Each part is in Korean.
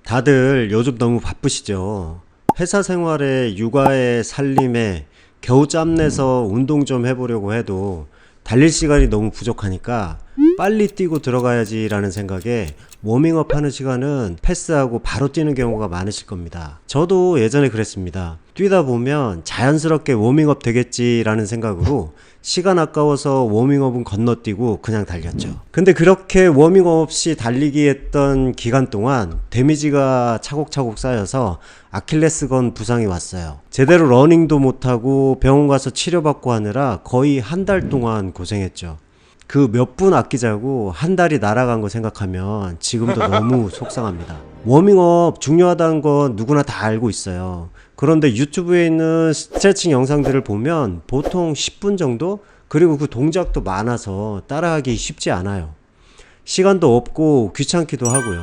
다들 요즘 너무 바쁘시죠? 회사 생활에 육아에 살림에 겨우 짬내서 운동 좀 해보려고 해도 달릴 시간이 너무 부족하니까 빨리 뛰고 들어가야지 라는 생각에 워밍업 하는 시간은 패스하고 바로 뛰는 경우가 많으실 겁니다. 저도 예전에 그랬습니다. 뛰다 보면 자연스럽게 워밍업 되겠지 라는 생각으로 시간 아까워서 워밍업은 건너뛰고 그냥 달렸죠. 근데 그렇게 워밍업 없이 달리기 했던 기간 동안 데미지가 차곡차곡 쌓여서 아킬레스건 부상이 왔어요. 제대로 러닝도 못하고 병원 가서 치료받고 하느라 거의 한 달 동안 고생했죠. 그 몇 분 아끼자고 한 달이 날아간 거 생각하면 지금도 너무 속상합니다. 워밍업 중요하다는 건 누구나 다 알고 있어요. 그런데 유튜브에 있는 스트레칭 영상들을 보면 보통 10분 정도? 그리고 그 동작도 많아서 따라하기 쉽지 않아요. 시간도 없고 귀찮기도 하고요.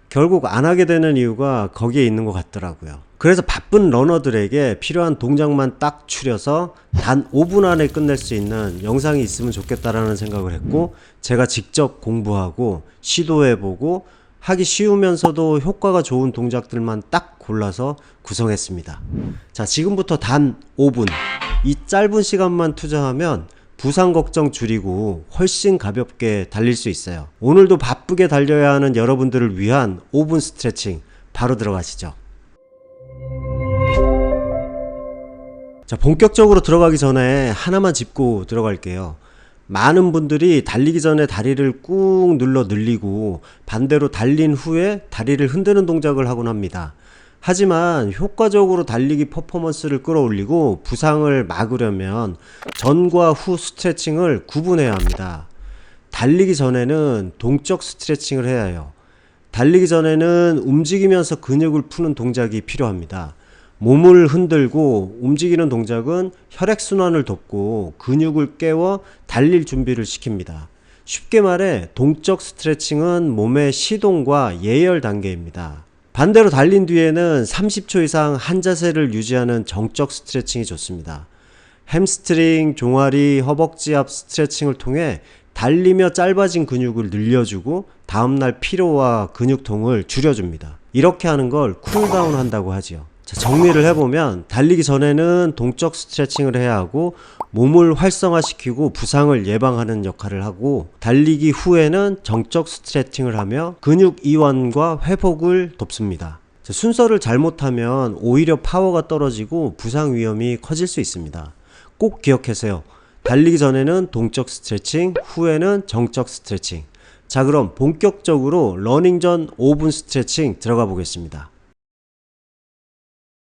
결국 안 하게 되는 이유가 거기에 있는 것 같더라고요. 그래서 바쁜 러너들에게 필요한 동작만 딱 추려서 단 5분 안에 끝낼 수 있는 영상이 있으면 좋겠다라는 생각을 했고, 제가 직접 공부하고 시도해보고 하기 쉬우면서도 효과가 좋은 동작들만 딱 골라서 구성했습니다. 자, 지금부터 단 5분, 이 짧은 시간만 투자하면 부상 걱정 줄이고 훨씬 가볍게 달릴 수 있어요. 오늘도 바쁘게 달려야 하는 여러분들을 위한 5분 스트레칭 바로 들어가시죠. 자, 본격적으로 들어가기 전에 하나만 짚고 들어갈게요. 많은 분들이 달리기 전에 다리를 꾹 눌러 늘리고 반대로 달린 후에 다리를 흔드는 동작을 하곤 합니다. 하지만 효과적으로 달리기 퍼포먼스를 끌어올리고 부상을 막으려면 전과 후 스트레칭을 구분해야 합니다. 달리기 전에는 동적 스트레칭을 해야 해요. 달리기 전에는 움직이면서 근육을 푸는 동작이 필요합니다. 몸을 흔들고 움직이는 동작은 혈액순환을 돕고 근육을 깨워 달릴 준비를 시킵니다. 쉽게 말해 동적 스트레칭은 몸의 시동과 예열 단계입니다. 반대로 달린 뒤에는 30초 이상 한 자세를 유지하는 정적 스트레칭이 좋습니다. 햄스트링, 종아리, 허벅지 앞 스트레칭을 통해 달리며 짧아진 근육을 늘려주고 다음날 피로와 근육통을 줄여줍니다. 이렇게 하는 걸 쿨다운 한다고 하지요. 자, 정리를 해보면 달리기 전에는 동적 스트레칭을 해야 하고 몸을 활성화시키고 부상을 예방하는 역할을 하고, 달리기 후에는 정적 스트레칭을 하며 근육 이완과 회복을 돕습니다. 자, 순서를 잘못하면 오히려 파워가 떨어지고 부상 위험이 커질 수 있습니다. 꼭 기억하세요. 달리기 전에는 동적 스트레칭, 후에는 정적 스트레칭. 자, 그럼 본격적으로 러닝 전 5분 스트레칭 들어가 보겠습니다.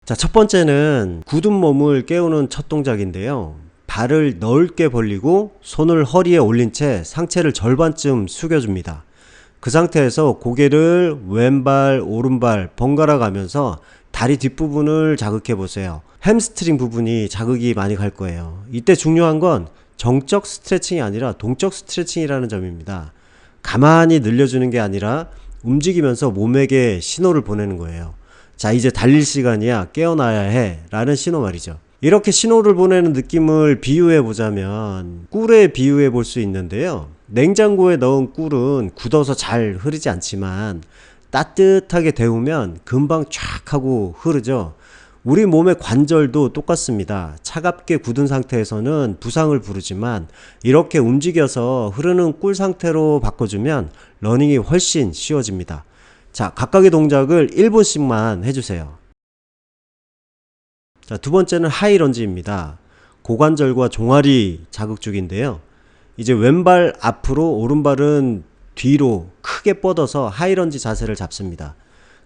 자, 첫 번째는 굳은 몸을 깨우는 첫 동작인데요. 발을 넓게 벌리고 손을 허리에 올린 채 상체를 절반쯤 숙여줍니다. 그 상태에서 고개를 왼발, 오른발 번갈아 가면서 다리 뒷부분을 자극해 보세요. 햄스트링 부분이 자극이 많이 갈 거예요. 이때 중요한 건 정적 스트레칭이 아니라 동적 스트레칭이라는 점입니다. 가만히 늘려주는 게 아니라 움직이면서 몸에게 신호를 보내는 거예요. 자, 이제 달릴 시간이야, 깨어나야 해 라는 신호 말이죠. 이렇게 신호를 보내는 느낌을 비유해 보자면 꿀에 비유해 볼 수 있는데요. 냉장고에 넣은 꿀은 굳어서 잘 흐르지 않지만 따뜻하게 데우면 금방 쫙 하고 흐르죠. 우리 몸의 관절도 똑같습니다. 차갑게 굳은 상태에서는 부상을 부르지만 이렇게 움직여서 흐르는 꿀 상태로 바꿔주면 러닝이 훨씬 쉬워집니다. 자, 각각의 동작을 1분씩만 해주세요. 자, 두 번째는 하이런지입니다. 고관절과 종아리 자극 쪽인데요. 이제 왼발 앞으로, 오른발은 뒤로 크게 뻗어서 하이런지 자세를 잡습니다.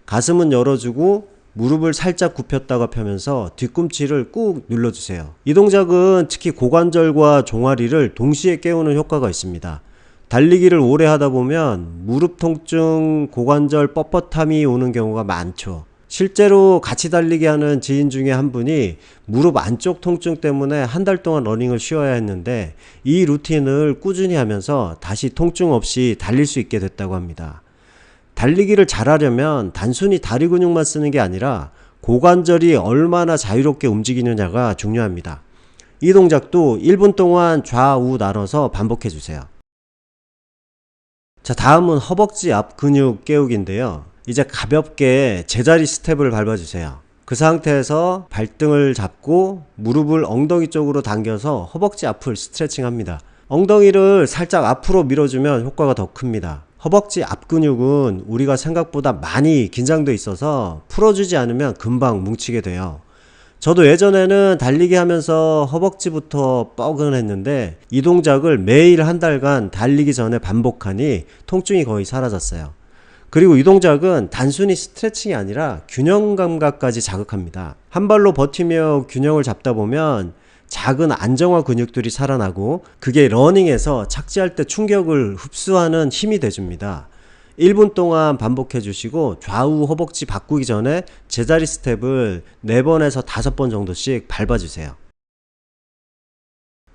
가슴은 열어주고 무릎을 살짝 굽혔다가 펴면서 뒤꿈치를 꾹 눌러주세요. 이 동작은 특히 고관절과 종아리를 동시에 깨우는 효과가 있습니다. 달리기를 오래 하다 보면 무릎 통증, 고관절 뻣뻣함이 오는 경우가 많죠. 실제로 같이 달리기 하는 지인 중에 한 분이 무릎 안쪽 통증 때문에 한 달 동안 러닝을 쉬어야 했는데 이 루틴을 꾸준히 하면서 다시 통증 없이 달릴 수 있게 됐다고 합니다. 달리기를 잘하려면 단순히 다리 근육만 쓰는 게 아니라 고관절이 얼마나 자유롭게 움직이느냐가 중요합니다. 이 동작도 1분 동안 좌우 나눠서 반복해 주세요. 자, 다음은 허벅지 앞 근육 깨우기인데요. 이제 가볍게 제자리 스텝을 밟아주세요. 그 상태에서 발등을 잡고 무릎을 엉덩이 쪽으로 당겨서 허벅지 앞을 스트레칭 합니다. 엉덩이를 살짝 앞으로 밀어주면 효과가 더 큽니다. 허벅지 앞 근육은 우리가 생각보다 많이 긴장돼 있어서 풀어주지 않으면 금방 뭉치게 돼요. 저도 예전에는 달리기 하면서 허벅지부터 뻐근했는데 이 동작을 매일 한 달간 달리기 전에 반복하니 통증이 거의 사라졌어요. 그리고 이 동작은 단순히 스트레칭이 아니라 균형 감각까지 자극합니다. 한 발로 버티며 균형을 잡다 보면 작은 안정화 근육들이 살아나고 그게 러닝에서 착지할 때 충격을 흡수하는 힘이 돼줍니다. 1분 동안 반복해 주시고 좌우 허벅지 바꾸기 전에 제자리 스텝을 4번에서 5번 정도씩 밟아주세요.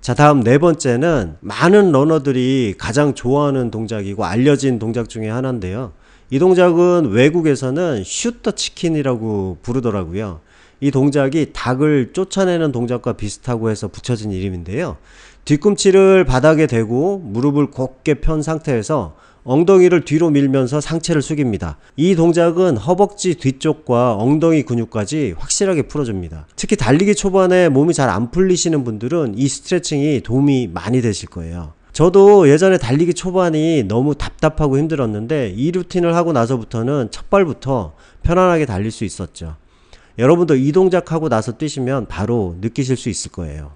자, 다음 네 번째는 많은 러너들이 가장 좋아하는 동작이고 알려진 동작 중에 하나인데요. 이 동작은 외국에서는 슈터 치킨이라고 부르더라고요. 이 동작이 닭을 쫓아내는 동작과 비슷하고 해서 붙여진 이름인데요. 뒤꿈치를 바닥에 대고 무릎을 곧게 편 상태에서 엉덩이를 뒤로 밀면서 상체를 숙입니다. 이 동작은 허벅지 뒤쪽과 엉덩이 근육까지 확실하게 풀어줍니다. 특히 달리기 초반에 몸이 잘 안 풀리시는 분들은 이 스트레칭이 도움이 많이 되실 거예요. 저도 예전에 달리기 초반이 너무 답답하고 힘들었는데 이 루틴을 하고 나서부터는 첫 발부터 편안하게 달릴 수 있었죠. 여러분도 이 동작하고 나서 뛰시면 바로 느끼실 수 있을 거예요.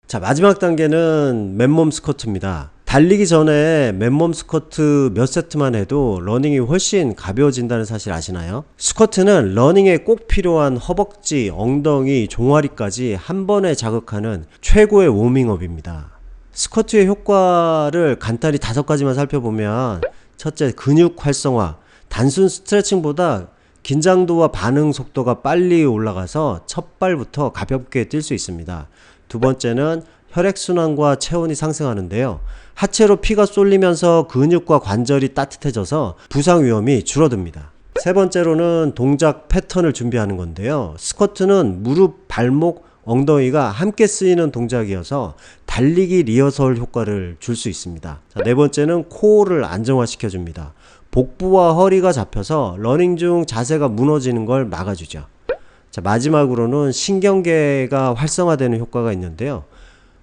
자, 마지막 단계는 맨몸 스쿼트입니다. 달리기 전에 맨몸 스쿼트 몇 세트만 해도 러닝이 훨씬 가벼워진다는 사실 아시나요? 스쿼트는 러닝에 꼭 필요한 허벅지, 엉덩이, 종아리까지 한 번에 자극하는 최고의 워밍업입니다. 스쿼트의 효과를 간단히 5가지만 살펴보면 첫째, 근육 활성화. 단순 스트레칭보다 긴장도와 반응 속도가 빨리 올라가서 첫 발부터 가볍게 뛸 수 있습니다. 두 번째는 혈액순환과 체온이 상승하는데요. 하체로 피가 쏠리면서 근육과 관절이 따뜻해져서 부상 위험이 줄어듭니다. 세 번째로는 동작 패턴을 준비하는 건데요. 스쿼트는 무릎, 발목, 엉덩이가 함께 쓰이는 동작이어서 달리기 리허설 효과를 줄 수 있습니다. 자, 네 번째는 코어를 안정화시켜 줍니다. 복부와 허리가 잡혀서 러닝 중 자세가 무너지는 걸 막아주죠. 자, 마지막으로는 신경계가 활성화되는 효과가 있는데요.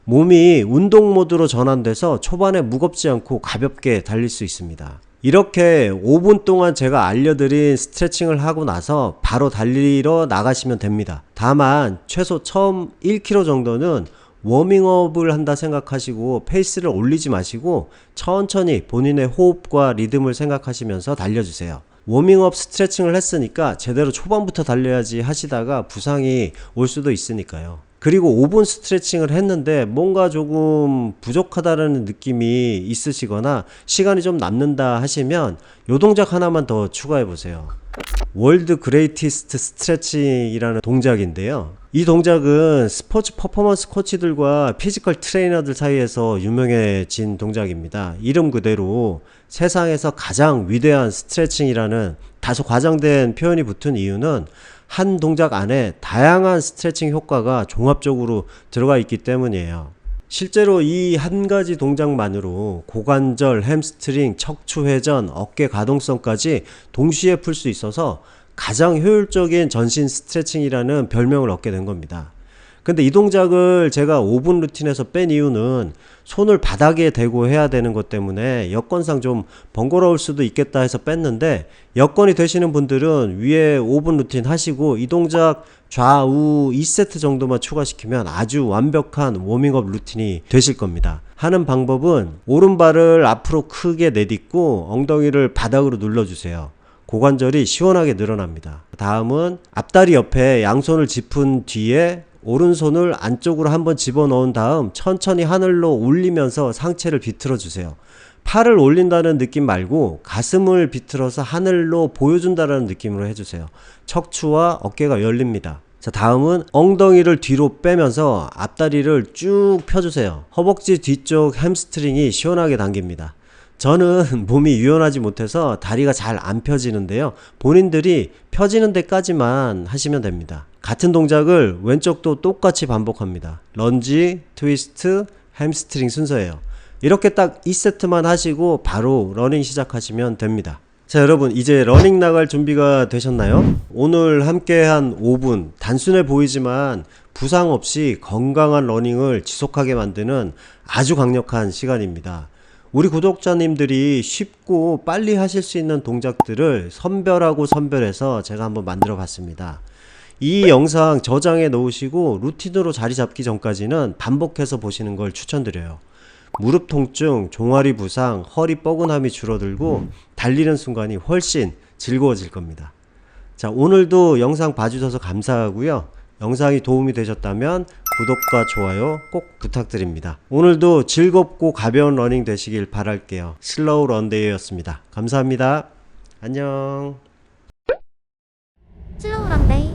몸이 운동 모드로 전환돼서 초반에 무겁지 않고 가볍게 달릴 수 있습니다. 이렇게 5분 동안 제가 알려드린 스트레칭을 하고 나서 바로 달리러 나가시면 됩니다. 다만 최소 처음 1km 정도는 워밍업을 한다 생각하시고 페이스를 올리지 마시고 천천히 본인의 호흡과 리듬을 생각하시면서 달려주세요. 워밍업 스트레칭을 했으니까 제대로 초반부터 달려야지 하시다가 부상이 올 수도 있으니까요. 그리고 5분 스트레칭을 했는데 뭔가 조금 부족하다는 느낌이 있으시거나 시간이 좀 남는다 하시면 요 동작 하나만 더 추가해 보세요. 월드 그레이티스트 스트레칭이라는 동작인데요. 이 동작은 스포츠 퍼포먼스 코치들과 피지컬 트레이너들 사이에서 유명해진 동작입니다. 이름 그대로 세상에서 가장 위대한 스트레칭이라는 다소 과장된 표현이 붙은 이유는 한 동작 안에 다양한 스트레칭 효과가 종합적으로 들어가 있기 때문이에요. 실제로 이 한 가지 동작만으로 고관절, 햄스트링, 척추 회전, 어깨 가동성까지 동시에 풀 수 있어서 가장 효율적인 전신 스트레칭이라는 별명을 얻게 된 겁니다. 근데 이 동작을 제가 5분 루틴에서 뺀 이유는 손을 바닥에 대고 해야 되는 것 때문에 여건상 좀 번거로울 수도 있겠다 해서 뺐는데, 여건이 되시는 분들은 위에 5분 루틴 하시고 이 동작 좌우 2세트 정도만 추가시키면 아주 완벽한 워밍업 루틴이 되실 겁니다. 하는 방법은 오른발을 앞으로 크게 내딛고 엉덩이를 바닥으로 눌러주세요. 고관절이 시원하게 늘어납니다. 다음은 앞다리 옆에 양손을 짚은 뒤에 오른손을 안쪽으로 한번 집어넣은 다음 천천히 하늘로 올리면서 상체를 비틀어 주세요. 팔을 올린다는 느낌 말고 가슴을 비틀어서 하늘로 보여준다는 느낌으로 해주세요. 척추와 어깨가 열립니다. 자, 다음은 엉덩이를 뒤로 빼면서 앞다리를 쭉 펴주세요. 허벅지 뒤쪽 햄스트링이 시원하게 당깁니다. 저는 몸이 유연하지 못해서 다리가 잘 안 펴지는데요. 본인들이 펴지는 데까지만 하시면 됩니다. 같은 동작을 왼쪽도 똑같이 반복합니다. 런지, 트위스트, 햄스트링 순서예요. 이렇게 딱 2세트만 하시고 바로 러닝 시작하시면 됩니다. 자, 여러분, 이제 러닝 나갈 준비가 되셨나요? 오늘 함께한 5분, 단순해 보이지만 부상 없이 건강한 러닝을 지속하게 만드는 아주 강력한 시간입니다. 우리 구독자님들이 쉽고 빨리 하실 수 있는 동작들을 선별하고 선별해서 제가 한번 만들어 봤습니다. 이 영상 저장해 놓으시고 루틴으로 자리 잡기 전까지는 반복해서 보시는 걸 추천드려요. 무릎 통증, 종아리 부상, 허리 뻐근함이 줄어들고 달리는 순간이 훨씬 즐거워질 겁니다. 자, 오늘도 영상 봐주셔서 감사하고요. 영상이 도움이 되셨다면 구독과 좋아요 꼭 부탁드립니다. 오늘도 즐겁고 가벼운 러닝 되시길 바랄게요. 슬로우 런데이였습니다. 감사합니다. 안녕. 슬로우 런데이